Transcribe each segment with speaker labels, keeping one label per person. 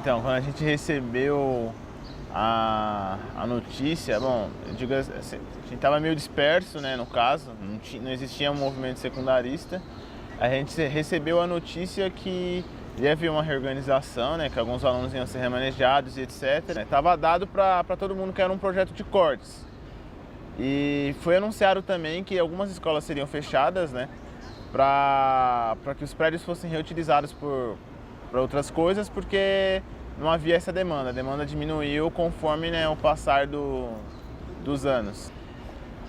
Speaker 1: Então, quando a gente recebeu a notícia, bom, eu digo assim, a gente estava meio disperso, né, no caso, não existia um movimento secundarista. A gente recebeu a notícia que ia haver uma reorganização, né, que alguns alunos iam ser remanejados e etc. Estava dado para todo mundo que era um projeto de cortes. E foi anunciado também que algumas escolas seriam fechadas, né, para que os prédios fossem reutilizados para outras coisas, porque não havia essa demanda. A demanda diminuiu conforme, né, o passar dos anos.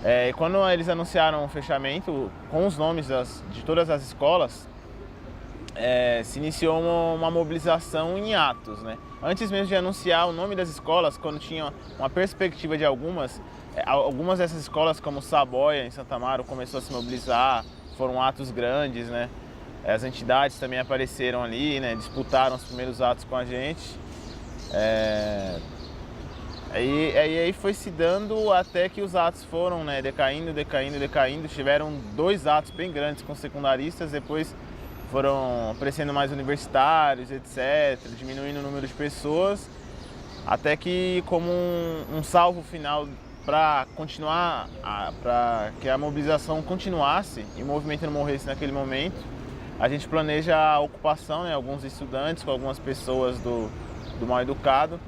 Speaker 1: E quando eles anunciaram o fechamento, com os nomes de todas as escolas, se iniciou uma mobilização em atos, né? Antes mesmo de anunciar o nome das escolas, quando tinha uma perspectiva de algumas dessas escolas, como Saboia, em Santa Amaro, começou a se mobilizar, foram atos grandes, né? As entidades também apareceram ali, né? Disputaram os primeiros atos com a gente. Aí foi se dando até que os atos foram, né, decaindo. Tiveram 2 atos bem grandes com secundaristas, depois foram aparecendo mais universitários, etc., diminuindo o número de pessoas, até que, como um salvo final para continuar, para que a mobilização continuasse e o movimento não morresse naquele momento, a gente planeja a ocupação, né, alguns estudantes com algumas pessoas do Mal Educado.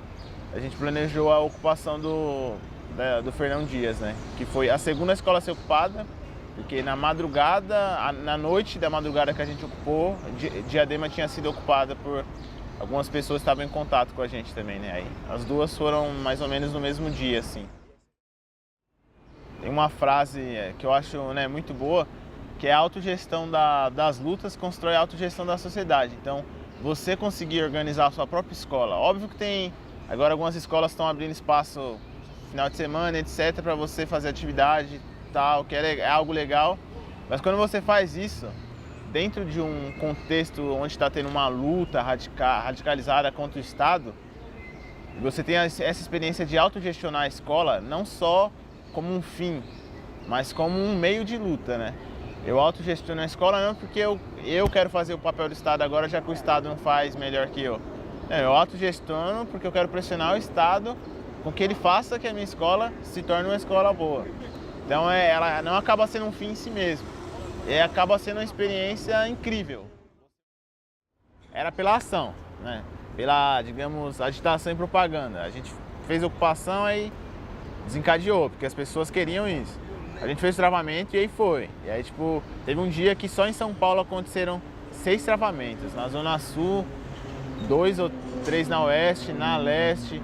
Speaker 1: A gente planejou a ocupação do Fernão Dias, né, que foi a segunda escola a ser ocupada, porque na noite da madrugada que a gente ocupou, Diadema tinha sido ocupada por algumas pessoas que estavam em contato com a gente também, né? Aí, as duas foram mais ou menos no mesmo dia, assim. Tem uma frase que eu acho, né, muito boa, que é a autogestão das lutas constrói a autogestão da sociedade. Então, você conseguir organizar a sua própria escola. Óbvio que tem, agora algumas escolas estão abrindo espaço final de semana, etc., para você fazer atividade, tal, que é algo legal, mas quando você faz isso dentro de um contexto onde está tendo uma luta radicalizada contra o Estado, você tem essa experiência de autogestionar a escola não só como um fim, mas como um meio de luta, né? Eu autogestiono a escola não porque eu quero fazer o papel do Estado agora, já que o Estado não faz melhor que eu. Eu autogestiono porque eu quero pressionar o Estado com que ele faça que a minha escola se torne uma escola boa. Então ela não acaba sendo um fim em si mesmo, acaba sendo uma experiência incrível. Era pela ação, né? Pela, digamos, agitação e propaganda. A gente fez ocupação e desencadeou, porque as pessoas queriam isso. A gente fez travamento e aí foi. E aí, tipo, teve um dia que só em São Paulo aconteceram 6 travamentos. Na Zona Sul, 2 ou 3 na Oeste, na Leste,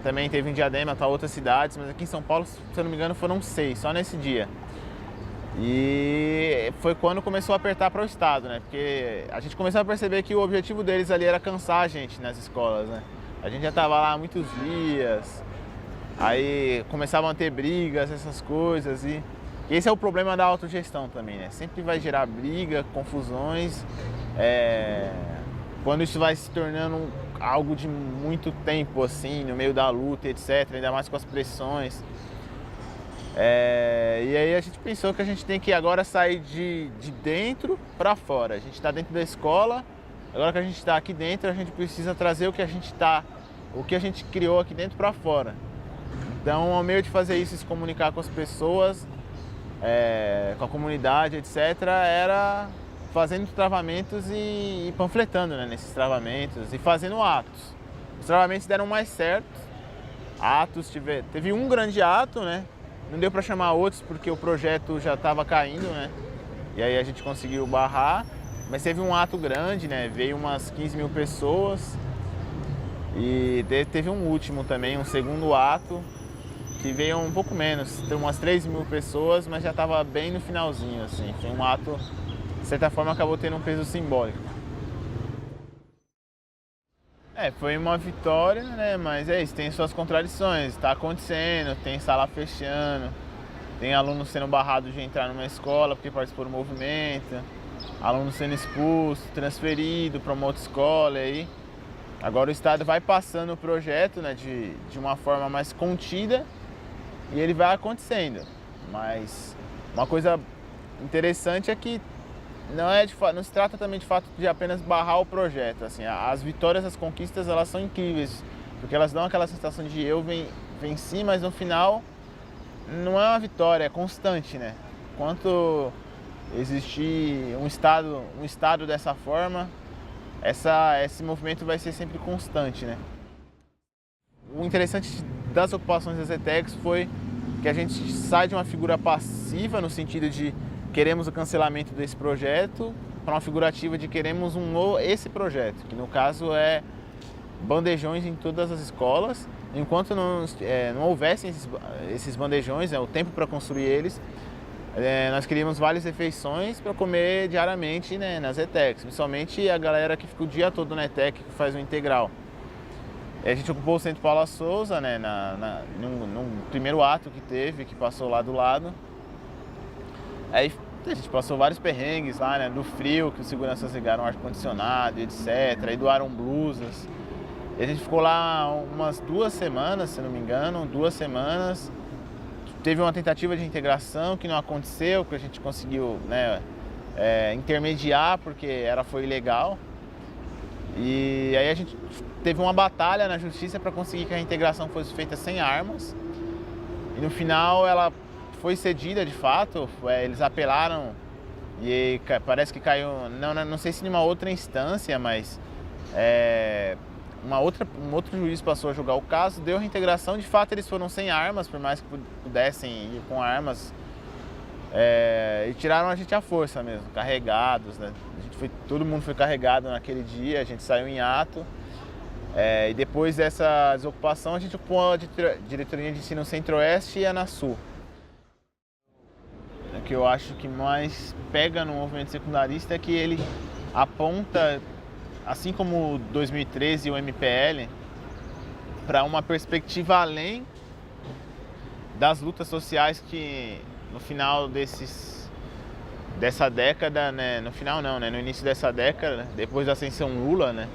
Speaker 1: também teve em Diadema, tá, outras cidades, mas aqui em São Paulo, se eu não me engano, foram 6, só nesse dia. E foi quando começou a apertar para o Estado, né? Porque a gente começou a perceber que o objetivo deles ali era cansar a gente nas escolas, né? A gente já estava lá há muitos dias, aí começavam a ter brigas, essas coisas, e esse é o problema da autogestão também, né? Sempre vai gerar briga, confusões, quando isso vai se tornando algo de muito tempo, assim, no meio da luta, etc., ainda mais com as pressões. E aí a gente pensou que a gente tem que agora sair de dentro para fora. A gente está dentro da escola, agora que a gente está aqui dentro, a gente precisa trazer o que a gente criou aqui dentro para fora. Então, o meio de fazer isso, se comunicar com as pessoas, com a comunidade, etc., era fazendo travamentos e panfletando, né, nesses travamentos e fazendo atos. Os travamentos deram mais certo. Teve um grande ato, né? Não deu para chamar outros porque o projeto já estava caindo, né? E aí a gente conseguiu barrar. Mas teve um ato grande, né? Veio umas 15 mil pessoas. E teve um último também, um segundo ato, que veio um pouco menos. Teve umas 3 mil pessoas, mas já estava bem no finalzinho, assim. Foi um ato, de certa forma, acabou tendo um peso simbólico. Foi uma vitória, né? Mas é isso, tem suas contradições. Está acontecendo, tem sala fechando, tem aluno sendo barrado de entrar numa escola porque participou do movimento, aluno sendo expulso, transferido para uma outra escola. Aí agora o Estado vai passando o projeto, né, de uma forma mais contida e ele vai acontecendo. Mas uma coisa interessante é que não se trata também de fato de apenas barrar o projeto. Assim, as vitórias, as conquistas, elas são incríveis, porque elas dão aquela sensação de eu venci, mas no final não é uma vitória, é constante, né? Enquanto existir um estado dessa forma, esse movimento vai ser sempre constante, né? O interessante das ocupações das ETECs foi que a gente sai de uma figura passiva, no sentido de queremos o cancelamento desse projeto, para uma figura ativa de queremos esse projeto, que no caso é bandejões em todas as escolas. Enquanto não houvessem esses bandejões, o tempo para construir eles, nós queríamos várias refeições para comer diariamente, né, nas ETECs, principalmente a galera que fica o dia todo na ETEC, que faz o integral. A gente ocupou o Centro Paula Souza, né, num primeiro ato que teve, que passou lá do lado. Aí a gente passou vários perrengues lá, né, do frio, que os seguranças ligaram ar-condicionado, etc. Aí doaram blusas. E a gente ficou lá umas 2 semanas, se não me engano, 2 semanas. Teve uma tentativa de integração que não aconteceu, que a gente conseguiu, né, intermediar, porque foi ilegal. E aí a gente teve uma batalha na justiça para conseguir que a integração fosse feita sem armas. E no final ela foi cedida de fato, eles apelaram e parece que caiu, não sei se em uma outra instância, mas um outro juiz passou a julgar o caso, deu reintegração. De fato eles foram sem armas, por mais que pudessem ir com armas, e tiraram a gente à força mesmo, carregados, né? Todo mundo foi carregado naquele dia, a gente saiu em ato. E depois dessa desocupação a gente ocupou a diretoria de ensino Centro-Oeste e a Anasul. O que eu acho que mais pega no movimento secundarista é que ele aponta, assim como o 2013 e o MPL, para uma perspectiva além das lutas sociais que no final dessa década, né, no final não, né, no início dessa década, depois da ascensão Lula, né,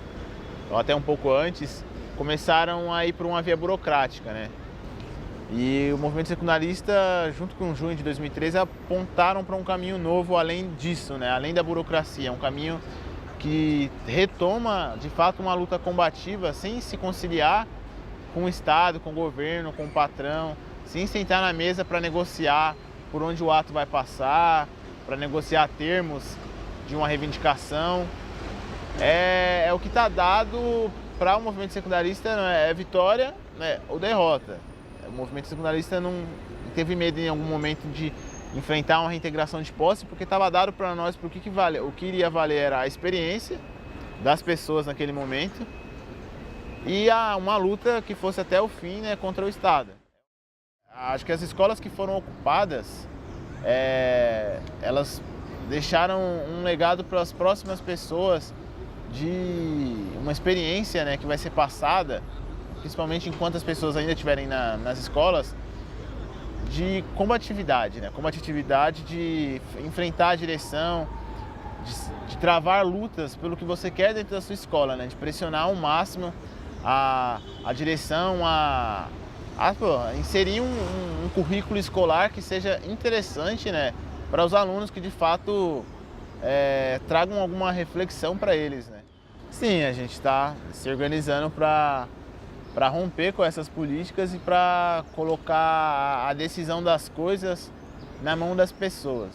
Speaker 1: ou até um pouco antes, começaram a ir por uma via burocrática, né? E o movimento secundarista, junto com o junho de 2013, apontaram para um caminho novo além disso, né? Além da burocracia, um caminho que retoma, de fato, uma luta combativa sem se conciliar com o Estado, com o governo, com o patrão, sem sentar na mesa para negociar por onde o ato vai passar, para negociar termos de uma reivindicação. É o que está dado para o movimento secundarista, né? É vitória, né, ou derrota. O movimento secundarista não teve medo em algum momento de enfrentar uma reintegração de posse, porque estava dado para nós o que iria valer era a experiência das pessoas naquele momento e uma luta que fosse até o fim, né, contra o Estado. Acho que as escolas que foram ocupadas, elas deixaram um legado para as próximas pessoas, de uma experiência, né, que vai ser passada, principalmente enquanto as pessoas ainda estiverem nas escolas, de combatividade, né? Combatividade de enfrentar a direção, de travar lutas pelo que você quer dentro da sua escola, né? De pressionar ao máximo a direção a inserir um currículo escolar que seja interessante, né, para os alunos, que de fato tragam alguma reflexão para eles, né? Sim, a gente está se organizando para romper com essas políticas e para colocar a decisão das coisas na mão das pessoas.